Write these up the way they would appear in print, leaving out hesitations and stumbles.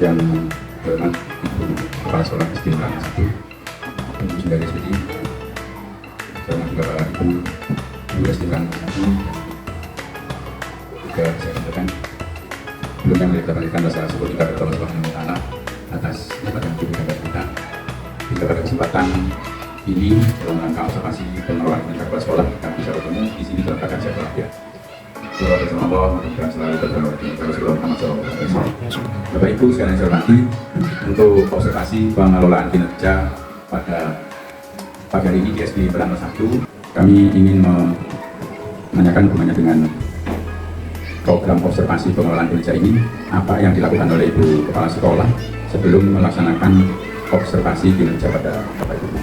yang berhormat Ibu Kepala Sekolah SD Negeri 1, Ibu Sundari Sudi, terhormat juga Bapak Ibu SD Negeri 1, juga saya katakan sebelumnya mari kita berikan rasa syukur kita kepada Allah Subhanahu wa Ta'ala atas nikmat yang diberikan kepada kita. Jika pada kesempatan ini dalam rangka observasi pengelolaan kinerja kepala sekolah kita bisa bertemu di sini dalam rangka siapa ya. Surah bersama Allah dan selalu berdoa kepada Rasulullah Muhammad SAW. Bapak Ibu sekalian saya hormati, untuk observasi pengelolaan kinerja pada pagi hari ini di SD Berantas 1, kami ingin menanyakan hubungannya dengan program observasi pengelolaan kinerja ini, apa yang dilakukan oleh Ibu Kepala Sekolah sebelum melaksanakan observasi kinerja pada Bapak Ibu.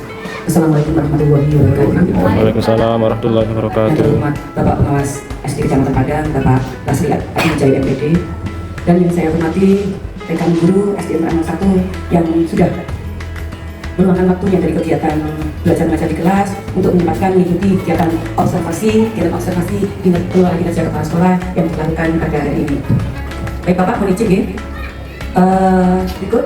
Assalamualaikum warahmatullahi wabarakatuh. Waalaikumsalam warahmatullahi wabarakatuh. Yang terhormat Bapak Pengawas SD Kecamatan Padang, Bapak Lasri Adi Jaya MPD, dan yang saya hormati rekan guru SD Berantas 1 yang sudah meluangkan waktunya dari kegiatan belajar mengajar di kelas untuk menyempatkan mengikuti kegiatan observasi pengelolaan kinerja kepala sekolah yang dilakukan pada hari ini. Baik Bapak, mohon izin ya. Berikut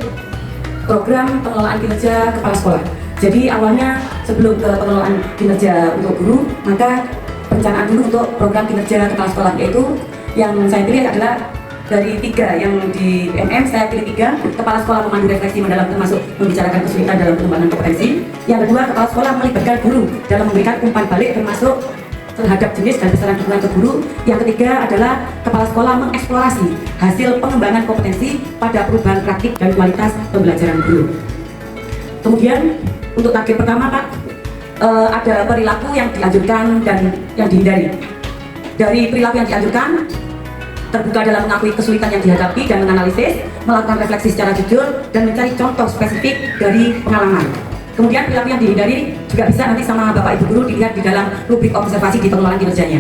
program pengelolaan kinerja kepala sekolah. Jadi awalnya sebelum ke pengelolaan kinerja untuk guru, maka perencanaan dulu untuk program kinerja kepala sekolah, yaitu yang saya pilih adalah dari 3 yang di PNM, saya pilih 3. Kepala sekolah memandu refleksi mendalam termasuk membicarakan kesulitan dalam pengembangan kompetensi. Yang kedua, kepala sekolah melibatkan guru dalam memberikan umpan balik termasuk terhadap jenis dan besaran dukungan ke guru. Yang ketiga adalah kepala sekolah mengeksplorasi hasil pengembangan kompetensi pada perubahan praktik dan kualitas pembelajaran guru. Kemudian untuk target pertama Pak, ada perilaku yang dianjurkan dan yang dihindari. Dari perilaku yang dianjurkan, terbuka dalam mengakui kesulitan yang dihadapi dan menganalisis, melakukan refleksi secara jujur, dan mencari contoh spesifik dari pengalaman. Kemudian perilaku yang dihindari juga bisa nanti sama Bapak Ibu Guru dilihat di dalam rubrik observasi di pengelolaan kinerjanya.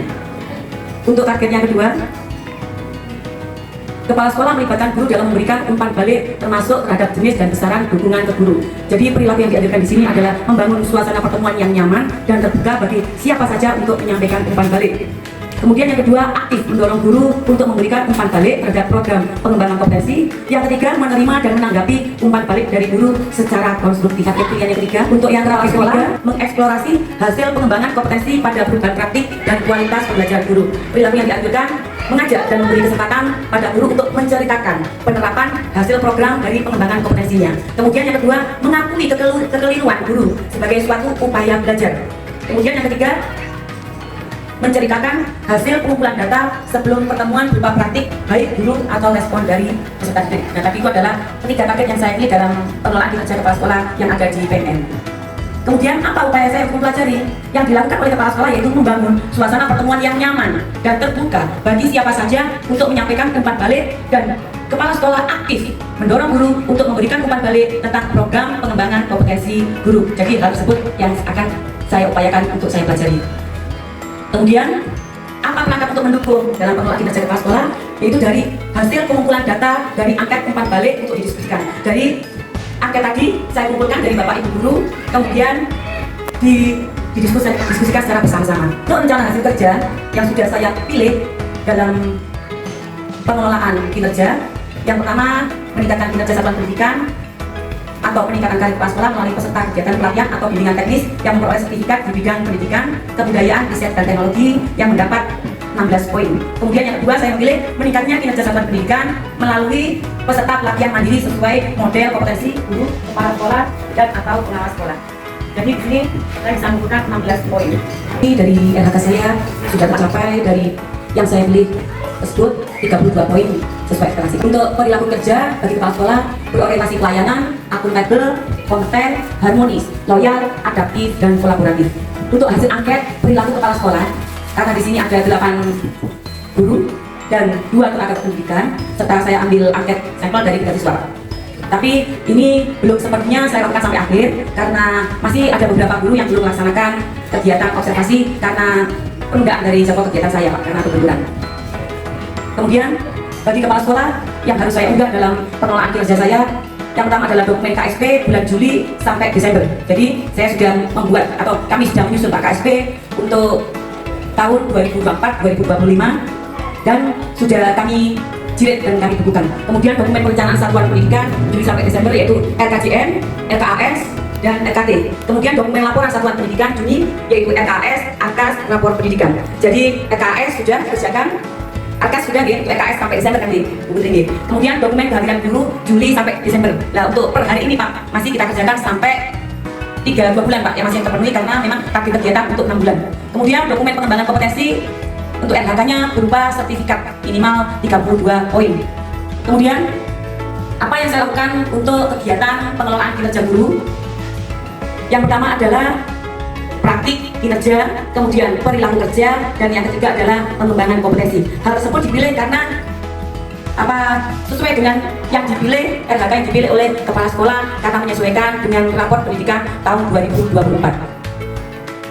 Untuk target yang kedua, kepala sekolah melibatkan guru dalam memberikan umpan balik termasuk terhadap jenis dan besaran dukungan ke guru. Jadi perilaku yang dihadirkan di sini adalah membangun suasana pertemuan yang nyaman dan terbuka bagi siapa saja untuk menyampaikan umpan balik. Kemudian yang kedua, aktif mendorong guru untuk memberikan umpan balik terhadap program pengembangan kompetensi. Yang ketiga, menerima dan menanggapi umpan balik dari guru secara konstruktif. Pilihan yang ketiga, untuk yang kepala sekolah mengeksplorasi hasil pengembangan kompetensi pada perubahan praktik dan kualitas pembelajaran guru. Perilaku yang dianjurkan mengajak dan memberi kesempatan pada guru untuk menceritakan penerapan hasil program dari pengembangan kompetensinya. Kemudian yang kedua, mengakui kekeliruan guru sebagai suatu upaya belajar. Kemudian yang ketiga, menceritakan hasil pengumpulan data sebelum pertemuan berupa praktik baik guru atau respon dari peserta didik. Nah, tadi itu adalah 3 target yang saya pilih dalam pengelolaan kinerja kepala sekolah yang ada di PNM. Kemudian apa upaya saya untuk mempelajari? Yang dilakukan oleh kepala sekolah yaitu membangun suasana pertemuan yang nyaman dan terbuka bagi siapa saja untuk menyampaikan umpan balik, dan kepala sekolah aktif mendorong guru untuk memberikan umpan balik tentang program pengembangan kompetensi guru. Jadi hal tersebut yang akan saya upayakan untuk saya pelajari. Kemudian, apa perangkat untuk mendukung dalam pengelolaan kinerja kepala sekolah? Yaitu dari hasil pengumpulan data dari angket umpan balik untuk didiskusikan. Dari angket tadi saya kumpulkan dari Bapak Ibu Guru, kemudian didiskusikan secara bersama-sama. Untuk rencana hasil kerja yang sudah saya pilih dalam pengelolaan kinerja, yang pertama meningkatkan kinerja satuan pendidikan atau peningkatan karir kepala sekolah melalui peserta kegiatan pelatihan atau bimbingan teknis yang memperoleh sertifikat di bidang pendidikan, kebudayaan, riset, dan teknologi yang mendapat 16 poin. Kemudian yang kedua, saya memilih meningkatnya kinerja satuan pendidikan melalui peserta pelatihan mandiri sesuai model kompetensi guru, kepala sekolah, dan atau pengawas sekolah. Jadi di sini saya bisa mengumpulkan 16 poin. Ini dari RHK saya sudah tercapai dari yang saya pilih tersebut 32 poin sesuai ekspektasi. Untuk perilaku kerja bagi kepala sekolah berorientasi pelayanan, akuntabel, kompeten, harmonis, loyal, adaptif, dan kolaboratif. Untuk hasil angket perilaku kepala sekolah, karena di sini ada 8 guru dan 2 tenaga pendidikan, serta saya ambil angket sampel dari 3 siswa. Tapi ini belum sepertinya saya lakukan sampai akhir karena masih ada beberapa guru yang belum melaksanakan kegiatan observasi karena penundaan dari jadwal kegiatan saya Pak, karena kebetulan. Kemudian bagi kepala sekolah yang harus saya unggah dalam pengelolaan kinerja saya, yang pertama adalah dokumen KSP bulan Juli sampai Desember. Jadi saya sudah membuat atau kami sudah menyusun Pak KSP untuk tahun 2024-2025 dan sudah kami jilid dan kami bukukan. Kemudian dokumen perencanaan satuan pendidikan Juli sampai Desember yaitu RKJM, RKAS, dan RKT. Kemudian dokumen laporan satuan pendidikan Juni yaitu RKAS, AKAS, rapor pendidikan. Jadi RKAS sudah dikerjakan, AKAS sudah di RKAS sampai Desember kan di buku tinggi. Kemudian dokumen kehadiran guru Juli sampai Desember. Nah untuk per hari ini Pak masih kita kerjakan sampai 2 bulan Pak yang masih terpenuhi karena memang target kegiatan untuk 6 bulan. Kemudian dokumen pengembangan kompetensi untuk RHK-nya berupa sertifikat minimal 32 poin. Kemudian apa yang saya lakukan untuk kegiatan pengelolaan kinerja guru? Yang pertama adalah praktik kinerja, kemudian perilaku kerja, dan yang ketiga adalah pengembangan kompetensi. Hal tersebut dipilih karena sesuai dengan yang dipilih, RHK yang dipilih oleh kepala sekolah karena menyesuaikan dengan rapor pendidikan tahun 2024.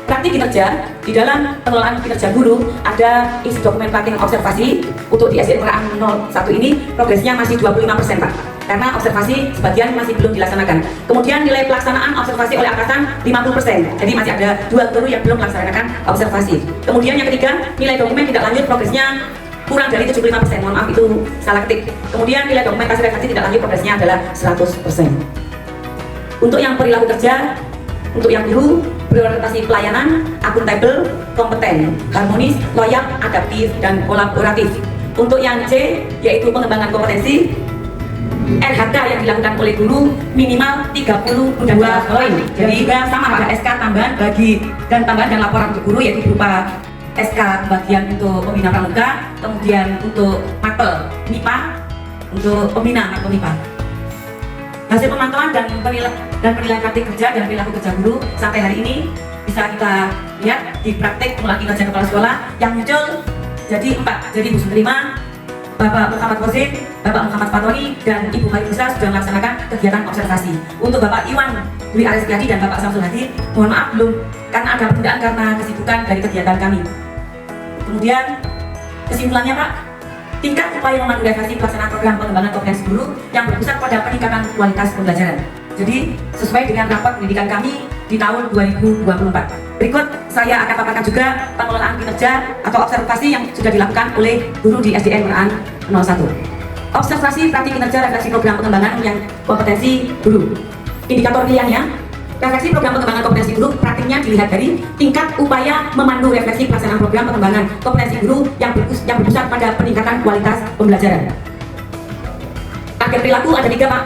Praktik kinerja di dalam pengelolaan kinerja guru ada isi dokumen pelatihan observasi untuk di SDN Peraan 01 ini progresnya masih 25% Pak. Karena observasi sebagian masih belum dilaksanakan. Kemudian nilai pelaksanaan observasi oleh angkatan 50%. Jadi masih ada 2 guru yang belum melaksanakan observasi. Kemudian yang ketiga, nilai dokumen tidak lanjut progresnya kurang dari 75%. Mohon maaf itu salah ketik. Kemudian nilai dokumentasi redaksi tidak lanjut progresnya adalah 100%. Untuk yang perilaku kerja, untuk yang guru, berorientasi pelayanan, akuntabel, kompeten, harmonis, loyal, adaptif, dan kolaboratif. Untuk yang C, yaitu pengembangan kompetensi, RHK yang dilakukan oleh guru minimal 32 poin. Jadi juga sama pada SK tambahan dan laporan untuk guru yaitu berupa SK bagian untuk pembina pramuka, kemudian untuk mapel MIPA, untuk pembina mapel MIPA. Hasil pemantauan dan penilaian praktik kerja dan perilaku kerja guru sampai hari ini bisa kita lihat di praktik pengelolaan kinerja kepala sekolah yang muncul jadi 4. Jadi Bu Sunterima, Bapak Muhammad Kosin, Bapak Muhammad Fatoni, dan Ibu Haifusa sudah melaksanakan kegiatan observasi. Untuk Bapak Iwan Dwi Aristiadi dan Bapak Samsul Hadi, mohon maaf belum karena ada penundaan karena kesibukan dari kegiatan kami. Kemudian kesimpulannya Pak, tingkat upaya memandu refleksi pelaksanaan program pengembangan kompetensi guru yang berpusat pada peningkatan kualitas pembelajaran. Jadi sesuai dengan rapor pendidikan kami di tahun 2024. Berikut saya akan paparkan juga pengelolaan kinerja atau observasi yang sudah dilakukan oleh guru di SDN Peraan 01. Observasi praktik kinerja refleksi program pengembangan yang kompetensi guru. Indikator pilihannya, refleksi program pengembangan kompetensi guru praktiknya dilihat dari tingkat upaya memandu refleksi pelaksanaan program pengembangan kompetensi guru yang berpusat pada peningkatan kualitas pembelajaran. Target perilaku ada 3 Pak.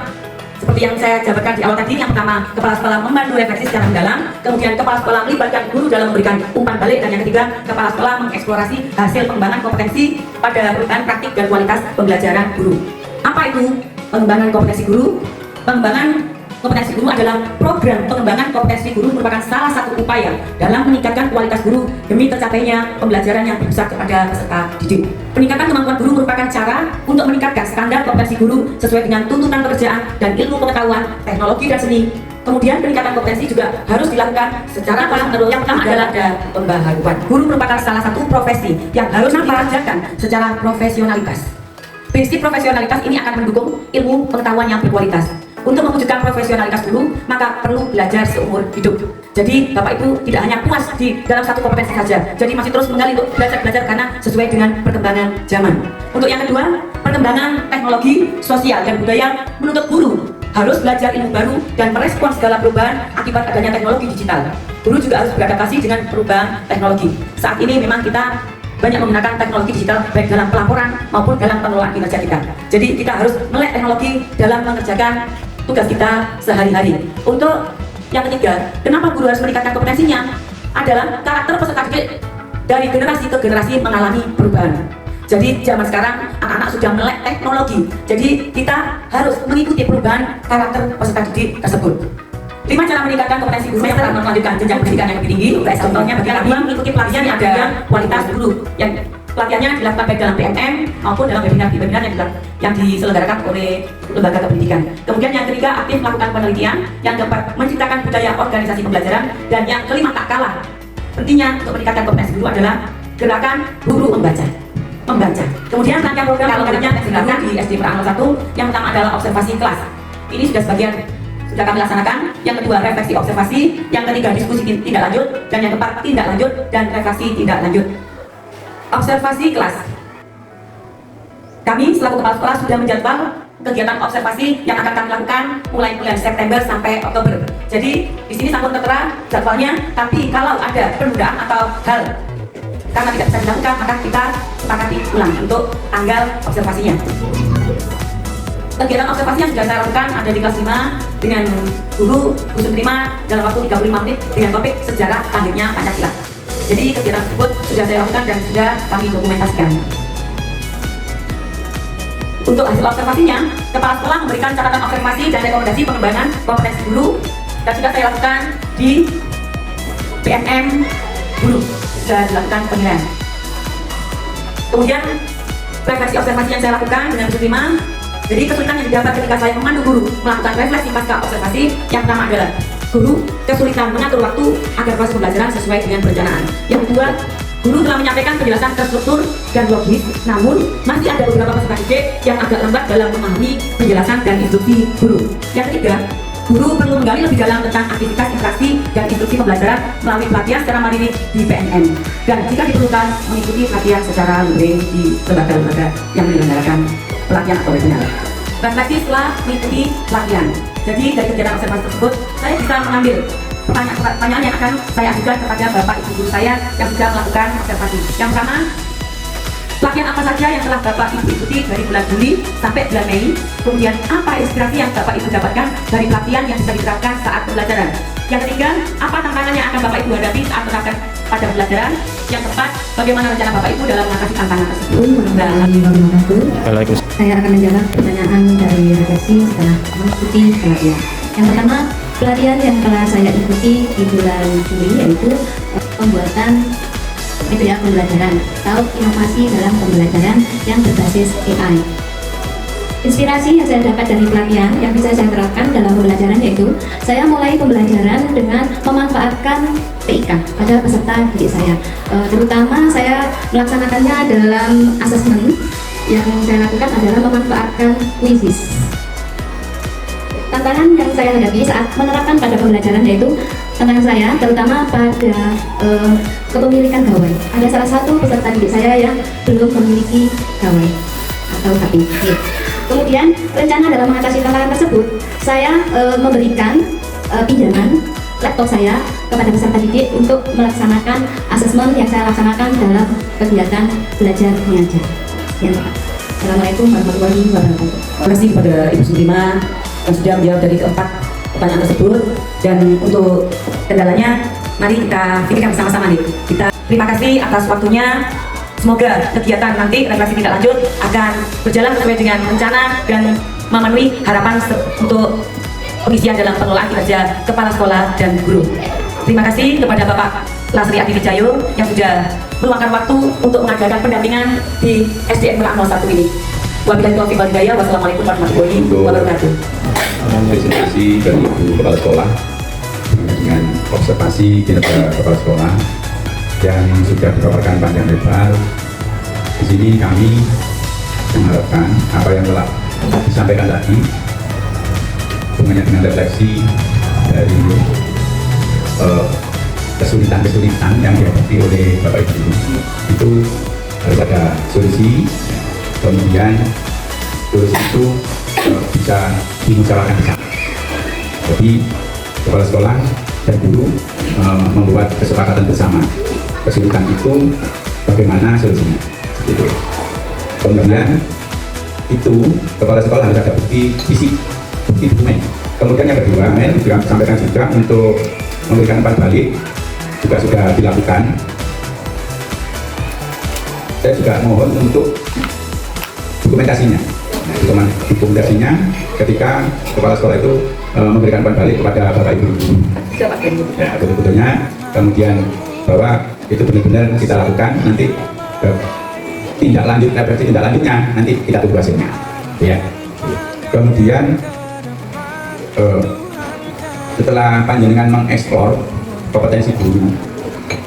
Seperti yang saya jabarkan di awal tadi, yang pertama kepala sekolah memandu refleksi secara mendalam, kemudian kepala sekolah melibatkan guru dalam memberikan umpan balik, dan yang ketiga kepala sekolah mengeksplorasi hasil pengembangan kompetensi pada perubahan praktik dan kualitas pembelajaran guru. Apa itu pengembangan kompetensi guru? Pengembangan kompetensi guru adalah program pengembangan kompetensi guru merupakan salah satu upaya dalam meningkatkan kualitas guru demi tercapainya pembelajaran yang berpusat kepada peserta didik. Peningkatan kemampuan guru merupakan cara untuk meningkatkan standar kompetensi guru sesuai dengan tuntutan pekerjaan dan ilmu pengetahuan, teknologi dan seni. Kemudian peningkatan kompetensi juga harus dilakukan secara terus-menerus. Yang pertama adalah ada pembaharuan. Guru merupakan salah satu profesi yang harus dikerjakan secara profesionalitas. Prinsip profesionalitas ini akan mendukung ilmu pengetahuan yang berkualitas. Untuk mewujudkan profesionalitas guru, maka perlu belajar seumur hidup. Jadi Bapak Ibu tidak hanya puas di dalam satu kompetensi saja, jadi masih terus mengali untuk belajar karena sesuai dengan perkembangan zaman. Untuk yang kedua, perkembangan teknologi, sosial, dan budaya menuntut guru harus belajar ilmu baru dan merespons segala perubahan akibat adanya teknologi digital. Guru juga harus beradaptasi dengan perubahan teknologi. Saat ini memang kita banyak menggunakan teknologi digital baik dalam pelaporan maupun dalam pengelolaan kinerja kita. Jadi kita harus melek teknologi dalam mengerjakan tugas kita sehari-hari. Untuk yang ketiga, kenapa guru harus meningkatkan kompetensinya? Adalah karakter peserta didik dari generasi ke generasi mengalami perubahan. Jadi zaman sekarang anak-anak sudah melek teknologi. Jadi kita harus mengikuti perubahan karakter peserta didik tersebut. 5 cara meningkatkan kompetensi guru yang akan melanjutkan jenjang pendidikan yang lebih tinggi. Contohnya bagi kami mengikuti pelatihan yang ada kualitas guru. Yang pelatihannya dilakukan baik dalam PMM maupun dalam webinar yang diselenggarakan oleh lembaga kependidikan. Kemudian yang ketiga, aktif melakukan penelitian. Yang keempat, menciptakan budaya organisasi pembelajaran. Dan yang kelima, tak kalah pentingnya untuk meningkatkan kompetensi guru adalah gerakan guru membaca. Kemudian rangkaian program penelitian yang dilakukan di SD Peraan 01. Yang pertama adalah observasi kelas. Ini sudah kami laksanakan. Yang kedua, refleksi observasi. Yang ketiga, diskusi tidak lanjut. Dan yang keempat, tindak lanjut dan refleksi tidak lanjut. Observasi kelas. Kami selaku kepala sekolah sudah menjadwal kegiatan observasi yang akan kami lakukan mulai bulan September sampai Oktober. Jadi di sini sampun tertera jadwalnya, tapi kalau ada penundaan atau hal karena tidak bisa dilakukan, maka kita sepakati ulang untuk tanggal observasinya. Kegiatan observasi yang sudah saya lakukan ada di kelas 5 dengan guru Sutrisma dalam waktu 35 menit dengan topik sejarah lahirnya Pancasila. Jadi kegiatan tersebut sudah saya lakukan dan sudah kami dokumentasikan. Untuk hasil observasinya, kepala sekolah memberikan catatan observasi dan rekomendasi pengembangan kompetensi guru dan sudah saya lakukan di PNM guru, sudah dilakukan penilaian. Kemudian refleksi observasi yang saya lakukan dengan Sutrisma. Jadi kesulitan yang didapat ketika saya memandu guru melakukan refleksi pasca observasi yang pertama adalah guru kesulitan mengatur waktu agar proses pembelajaran sesuai dengan perencanaan. Yang kedua, guru telah menyampaikan penjelasan terstruktur dan logis, namun masih ada beberapa peserta didik yang agak lambat dalam memahami penjelasan dan instruksi guru. Yang ketiga, guru perlu menggali lebih dalam tentang aktivitas interaksi dan instruksi pembelajaran melalui pelatihan secara mandiri di PNM. Dan jika diperlukan, mengikuti pelatihan secara luring di lembaga-lembaga yang menyelenggarakan pelatihan atau webinar. Refleksi setelah mengikuti pelatihan. Jadi dari kegiatan observasi tersebut, saya bisa mengambil pertanyaan yang akan saya ajukan kepada Bapak Ibu guru saya yang sudah melakukan observasi. Yang pertama, pelatihan apa saja yang telah Bapak Ibu ikuti dari bulan Juli sampai bulan Mei? Kemudian apa inspirasi yang Bapak Ibu dapatkan dari pelatihan yang bisa diterapkan saat pembelajaran? Yang ketiga, apa tantangan yang akan Bapak Ibu hadapi saat menerapkan pada pembelajaran? Yang keempat, bagaimana rencana Bapak Ibu dalam mengatasi tantangan tersebut? Waalaikumsalam. Saya akan menjawab pertanyaan dari refleksi setelah mengikuti pelatihan. Yang pertama, pelatihan yang telah saya ikuti di bulan Juli yaitu pembuatan metode pembelajaran atau inovasi dalam pembelajaran yang berbasis AI. Inspirasi yang saya dapat dari pelatihan yang bisa saya terapkan dalam pembelajaran yaitu saya mulai pembelajaran dengan memanfaatkan TIK pada peserta didik saya. Terutama saya melaksanakannya dalam asesmen yang saya lakukan adalah memanfaatkan quizzes. Tantangan yang saya hadapi saat menerapkan pada pembelajaran yaitu tantangan saya terutama pada kepemilikan gawai. Ada salah satu peserta didik saya yang belum memiliki gawai atau HPG. Kemudian rencana dalam mengatasi tantangan tersebut, saya memberikan pinjaman laptop saya kepada peserta didik untuk melaksanakan asesmen yang saya laksanakan dalam kegiatan belajar mengajar. Assalamualaikum warahmatullahi wabarakatuh. Terima kasih kepada Ibu Sutrisma yang sudah menjawab dari keempat pertanyaan tersebut. Dan untuk kendalanya, mari kita pikirkan bersama-sama nih. Kita terima kasih atas waktunya. Semoga kegiatan nanti refleksi tidak lanjut akan berjalan sesuai dengan rencana dan memenuhi harapan untuk pengisian dalam pengelolaan kinerja kepala sekolah dan guru. Terima kasih kepada Bapak Lasri Adi Wijayo yang sudah meluangkan waktu untuk mengadakan pendampingan di SDN Merak 01 ini. Wabillahi taufiq wal hidayah. Wassalamualaikum warahmatullahi wabarakatuh. Presentasi dari Ibu Kepala Sekolah dengan observasi kinerja kepala sekolah yang sudah dipaparkan panjang lebar. Di sini kami mengharapkan apa yang telah disampaikan tadi hubungannya dengan refleksi dari kesulitan-kesulitan yang dihadapi oleh Bapak Ibu itu harus ada solusi. Kemudian solusi itu bisa dimusyawarahkan bersama. Jadi kepala sekolah dan guru membuat kesepakatan bersama. Kesulitan itu bagaimana solusinya. Gitu. Kemudian itu kepala sekolah harus ada bukti fisik, bukti dokumen. Kemudian yang kedua, juga sampaikan juga untuk memberikan umpan balik juga sudah dilakukan. Saya juga mohon untuk dokumentasinya. Dokumentasinya ketika kepala sekolah itu memberikan umpan balik kepada Bapak Ibu. Ya, betul-betulnya kemudian bahwa itu benar-benar kita lakukan, nanti tindak lanjutnya nanti kita tunggu hasilnya. Ya. Kemudian setelah panjenengan mengeksplor kompetensi guru,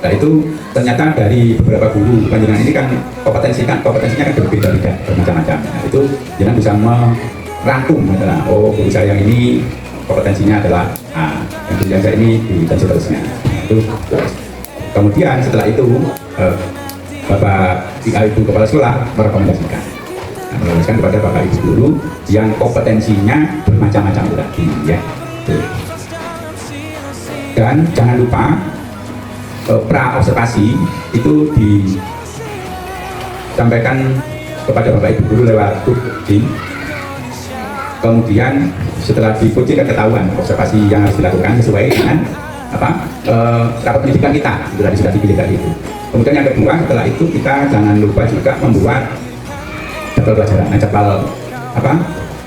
nah itu ternyata dari beberapa guru panjenengan ini kan kompetensinya kan berbeda-beda, bermacam-macam. Nah, itu jangan bisa merangkum adalah guru saya yang ini kompetensinya adalah A, yang guru saya ini B dan seterusnya. Nah, itu kemudian setelah itu Bapak Ibu Kepala Sekolah merekomendasikan. menuliskan kepada Bapak Ibu guru yang kompetensinya bermacam-macam berarti ya. Dan jangan lupa pra observasi itu disampaikan kepada Bapak Ibu guru lewat Putjin. Kemudian setelah di Putjin ketahuan observasi yang harus dilakukan sesuai dengan rapat pendidikan kita itu tadi sudah dipilih tadi itu. Kemudian yang kedua setelah itu kita jangan lupa juga membuat jadwal pelajaran, jadwal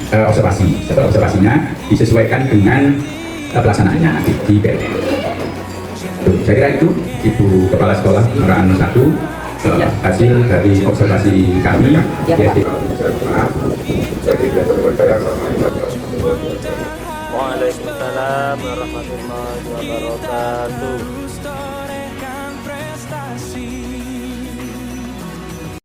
observasi. Jadwal observasinya disesuaikan dengan pelaksanaannya nanti di PLN. Saya kira itu Ibu Kepala Sekolah Nurul 1 hasil dari observasi kami. Waalaikumsalam warahmatullahi wabarakatuh.